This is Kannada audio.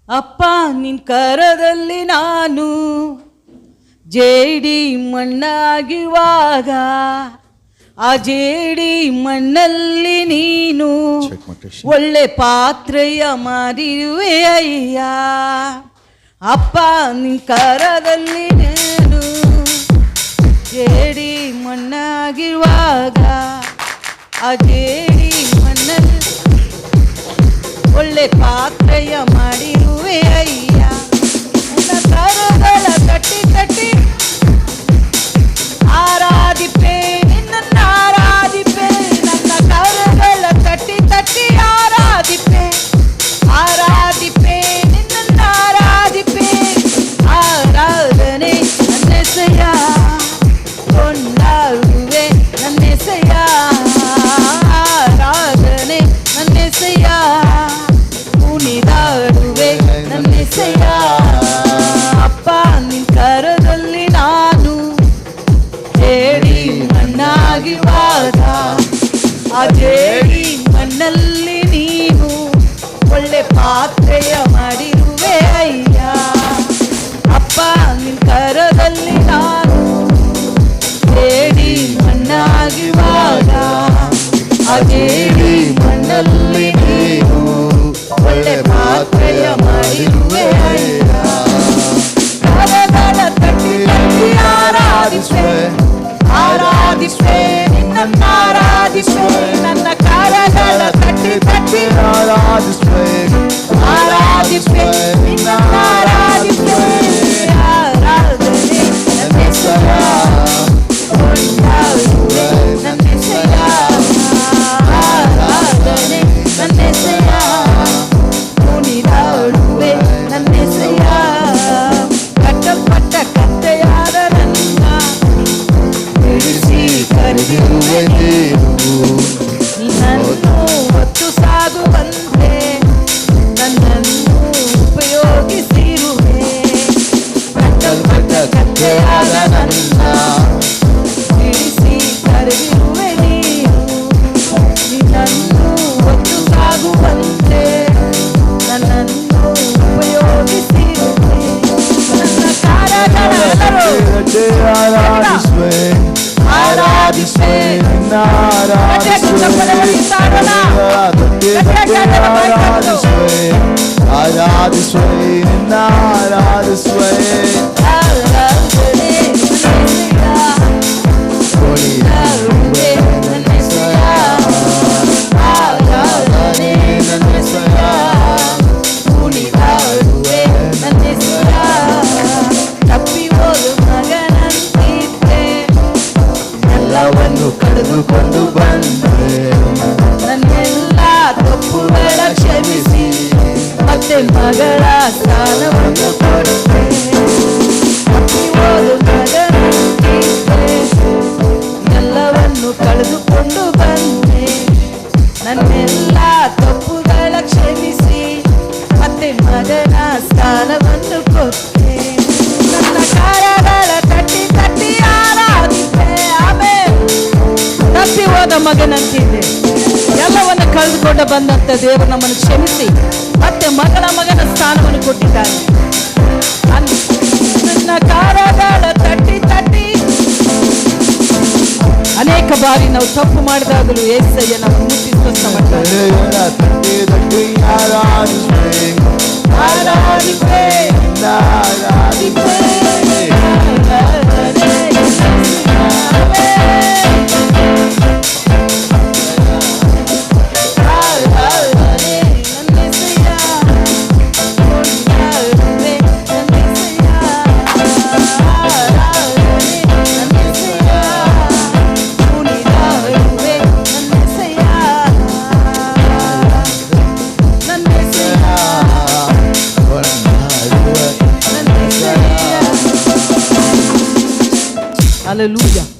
ಅಪ್ಪ ನಿನ್ ಕರದಲ್ಲಿ ನಾನು ಜೇಡಿ ಮಣ್ಣಾಗಿರುವಾಗ ಆ ಜೇಡಿ ಮಣ್ಣಲ್ಲಿ ನೀನು ಒಳ್ಳೆ ಪಾತ್ರೆಯ ಮಾರಿರುವೆ ಅಯ್ಯ. ಅಪ್ಪ ನಿನ್ ಕರದಲ್ಲಿ ನಾನು ಜೇಡಿ ಮಣ್ಣಾಗಿರುವಾಗ ಆ ಜೇಡಿ ಮಣ್ಣಲ್ಲಿ ಒಳ್ಳೆ ಪಾತ್ರೆಯ ಮಾಡಿರುವೆ ಅಯ್ಯ. ನನ್ನ ಕರಗಳ ತಟ್ಟಿ ತಟ್ಟಿ ಆರಾಧಿಪೆ ನಿನ್ನನ್ನು ಆರಾಧಿಪೆ. ನನ್ನ ಕರಗಳ ತಟ್ಟಿ ತಟ್ಟಿ ಆರಾಧಿಪೆ ಆರಾಧಿಪೆ ನಿನ್ನನ್ನು ಆರಾಧಿಪೆ. ಆರಾಧನೆ ನನ್ನೆಸೆಯ ಕೊಂಡಾಡುವೆ ನನ್ನೆಸೆಯ. ಆರಾಧನೆ ನನ್ನೆಸೆಯ ಕುಣಿದಾಡುವೆ ನನ್ನೆಸೆಯ. ಅಪ್ಪ ನಿನ್ ಕರದಲ್ಲಿ ನಾನು ಜೇಡಿ ಮಣ್ಣಾಗಿರುವಾಗ ಆ ಜೇಡಿ ಮಣ್ಣಲ್ಲಿ ನೀನು ಒಳ್ಳೆ ಪಾತ್ರೆಯ ಮಾಡಿರುವೆ ಅಯ್ಯ. ಅಪ್ಪ ನಿನ್ ಕರದಲ್ಲಿ ನಾನು ಜೇಡಿ ಮಣ್ಣಾಗಿರುವಾಗ ಆ ಜೇಡಿ ಮಣ್ಣಲ್ಲಿ ನೀನು ಒಳ್ಳೆ ಪಾತ್ರೆಯ ಮಾಡಿರುವೆ ಅಯ್ಯ. ಕರಗಳ ತಟ್ಟಿ ತಟ್ಟಿ ಆರಾಧಿಸುವೆ ಆರಾಧಿಸುವೆ ನಿನ್ನನ್ನು ಆರಾಧಿಸುವೆ. ನನ್ನ ಕರಗಳ ತಟ್ಟಿ ತಟ್ಟಿ ಆರಾಧಿಸುವೆ ಆರಾಧಿಸುವೆ ನಿನ್ನನ್ನು ಆರಾಧಿಸುವೆ. ಆರಾಧನೆ ನನ್ನೆಸೆಯ ಕೊಂಡಾಡುವೆ ನನ್ನೆಸೆಯ. ಆರಾಧನೆ ನನ್ನೆಸೆಯ ಕುಣಿದಾಡುವೆ ನನ್ನೆಸೆಯ. ಕಟ್ಟಲ್ಪಟ್ಟ ಕತ್ತೆಯಾದ ನನ್ನ ಬಿಡಿಸಿ ಕರೆದಿರುವೆ ನೀನು. ನಿನ್ನನ್ನು ಹೊತ್ತು ಸಾಗುವಂತೆ ನನ್ನನ್ನು ಉಪಯೋಗಿಸಿರುವೆ. ಕಟ್ಟಲ್ಪಟ್ಟ ಕತ್ತೆಯಾದ ನನ್ನ ಬಿಡಿಸಿ ಕರೆದಿರುವೆ ನೀನು. ನಿನ್ನನ್ನು ಹೊತ್ತು ಸಾಗುವಂತೆ ನನ್ನನ್ನು ಉಪಯೋಗಿಸಿರುವೆ. ನನ್ನ ಕಾರ್ಯಗಳೆಲ್ಲರೂ ಆರಾಧಿಸುವೆ ಆರಾಧಿಸುವೆ ನಿನ್ನ ಆರಾಧಿಸುವೆ ಆರಾಧಿಸುವೆ ನಿನ್ನ ಆರಾಧಿಸುವೆ. ಕುಣಿದಾಡುವೆ ನನ್ನೆಸೆಯ ಆರಾಧನೆ ನನ್ನೆಸೆಯ ಕುಣಿದಾಡುವೆ ನನ್ನೆಸೆಯ. ತಪ್ಪಿ ಹೋದ ಮಗನಂತಿದ್ದೆ ಎಲ್ಲವನ್ನು ಕಳೆದುಕೊಂಡು ಬಂದೆ. ನನ್ನೆಲ್ಲ ತಪ್ಪುಗಳ ಕ್ಷಮಿಸಿ ಮತ್ತೆ ಮಗಳ ಸ್ಥಾನವನ್ನು ಕೊಡುತ್ತೆ. ತಪ್ಪಿ ಹೋದ ಮಗನಂತಿದ್ದೆ ಎಲ್ಲವನ್ನು ಕಳೆದುಕೊಂಡು ಬಂದೆ. ನನ್ನೆಲ್ಲ ತಪ್ಪುಗಳ ಕ್ಷಮಿಸಿ ಮತ್ತೆ ಮಗನ ಸ್ಥಾನವನ್ನು ಕೊಟ್ಟೆ. ನನ್ನ ಕಾರ್ಯಗಳ ತಟ್ಟಿ ತಟ್ಟಿ ಆರಾಧಿಸೆ. ಆಮೇಲೆ ತಪ್ಪಿ ಹೋದ ಮಗನಂತಿದ್ದೆ ಎಲ್ಲವನ್ನು ಕಳೆದುಕೊಂಡು ಬಂದಂತ ದೇವರು ನಮ್ಮನ್ನು ಕ್ಷಮಿಸಿ ಮತ್ತೆ ಮಗನ ಸ್ಥಾನವನ್ನು ಕೊಟ್ಟಿದ್ದಾನೆ. ನನ್ನ ಕಾರ್ಯಗಳ ತಟ್ಟಿ ತಟ್ಟಿ ಅನೇಕ ಬಾರಿ ನಾವು ತಪ್ಪು ಮಾಡಿದಾಗಲೂ ಏಸಯ್ಯ ನಮ್ಮ ಮುಟ್ಟಿ ಸ್ವಸ್ಥ ಮಾಡ್ತಾರೆ. Hallelujah.